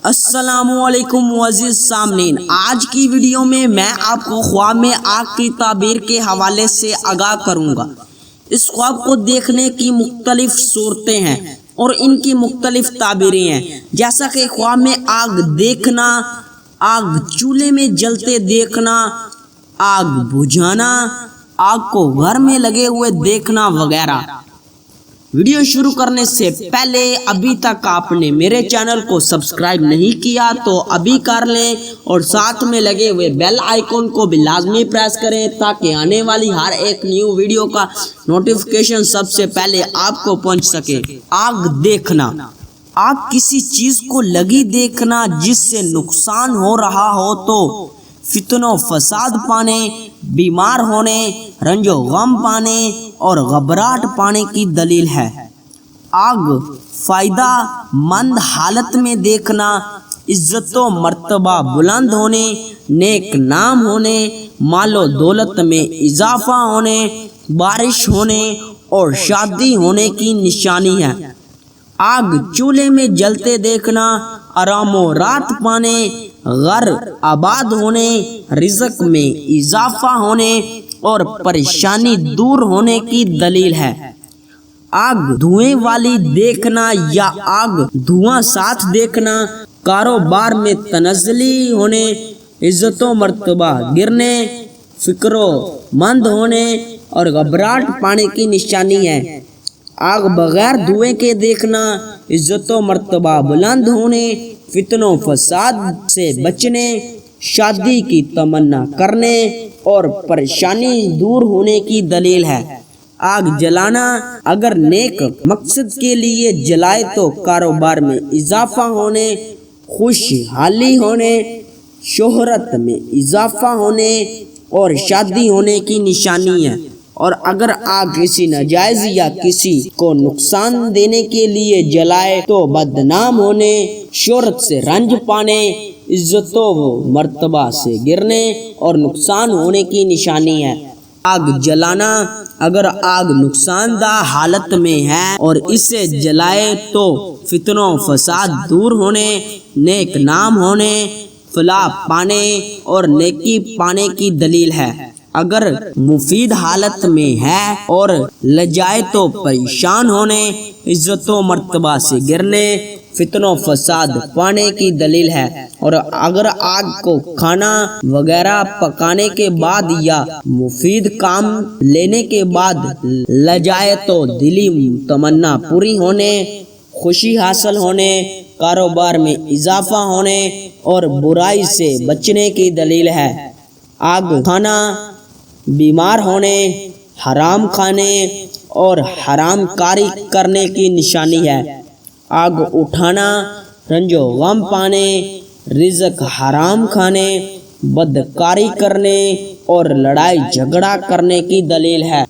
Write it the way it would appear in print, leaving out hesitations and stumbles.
السلام علیکم معزز سامعین، آج کی ویڈیو میں آپ کو خواب میں آگ کی تعبیر کے حوالے سے آگاہ کروں گا۔ اس خواب کو دیکھنے کی مختلف صورتیں ہیں اور ان کی مختلف تعبیریں ہیں، جیسا کہ خواب میں آگ دیکھنا، آگ چولہے میں جلتے دیکھنا، آگ بجھانا، آگ کو گھر میں لگے ہوئے دیکھنا وغیرہ۔ ویڈیو شروع کرنے سے پہلے ابھی تک آپ نے میرے چینل کو سبسکرائب نہیں کیا تو ابھی کر لیں اور ساتھ میں لگے ہوئے بیل آئیکن کو بھی لازمی پریس کریں تاکہ آنے والی ہر ایک نیو ویڈیو کا نوٹیفیکیشن سب سے پہلے آپ کو پہنچ سکے۔ آگ دیکھنا، آگ کسی چیز کو لگی دیکھنا جس سے نقصان ہو رہا ہو تو فتن و فساد پانے، بیمار ہونے، رنج و غم پانے اور گھبراہٹ پانے کی دلیل ہے۔ آگ فائدہ مند حالت میں دیکھنا، عزت و مرتبہ بلند ہونے، نیک نام ہونے، مال و دولت میں اضافہ ہونے، بارش ہونے اور شادی ہونے کی نشانی ہے۔ آگ چولہے میں جلتے دیکھنا، آرام و راحت پانے، گھر آباد ہونے، رزق میں اضافہ ہونے اور پریشانی دور ہونے کی دلیل ہے۔ آگ دھوئیں والی دیکھنا یا آگ دھواں ساتھ دیکھنا، کاروبار میں تنزلی ہونے، عزت و مرتبہ گرنے، فکر و مند ہونے اور گھبراہٹ پانے کی نشانی ہے۔ آگ بغیر دھوئیں کے دیکھنا، عزت و مرتبہ بلند ہونے، فتن و فساد سے بچنے، شادی کی تمنا کرنے اور پریشانی دور ہونے کی دلیل ہے۔ آگ جلانا، اگر نیک مقصد کے لیے جلائے تو کاروبار میں اضافہ ہونے، خوشحالی ہونے، شہرت میں اضافہ ہونے اور شادی ہونے کی نشانی ہے، اور اگر آگ کسی ناجائز یا کسی کو نقصان دینے کے لیے جلائے تو بدنام ہونے، شہرت سے رنج پانے، عزت و مرتبہ سے گرنے اور نقصان ہونے کی نشانی ہے۔ آگ جلانا، اگر آگ نقصان دہ حالت میں ہے اور اسے جلائے تو فتن و فساد دور ہونے، نیک نام ہونے، فلاح پانے اور نیکی پانے کی دلیل ہے۔ اگر مفید حالت میں ہے اور لجائے تو پریشان ہونے، عزت و مرتبہ سے گرنے، فتن و فساد پانے کی دلیل ہے، اور اگر آگ کو کھانا وغیرہ پکانے کے بعد یا مفید کام لینے کے بعد لجائے تو دلی تمنا پوری ہونے، خوشی حاصل ہونے، کاروبار میں اضافہ ہونے اور برائی سے بچنے کی دلیل ہے۔ آگ کھانا بیمار ہونے، حرام کھانے اور حرام کاری کرنے کی نشانی ہے۔ آگ اٹھانا، رنج و غم پانے، رزق حرام کھانے، بدکاری کرنے اور لڑائی جھگڑا کرنے کی دلیل ہے۔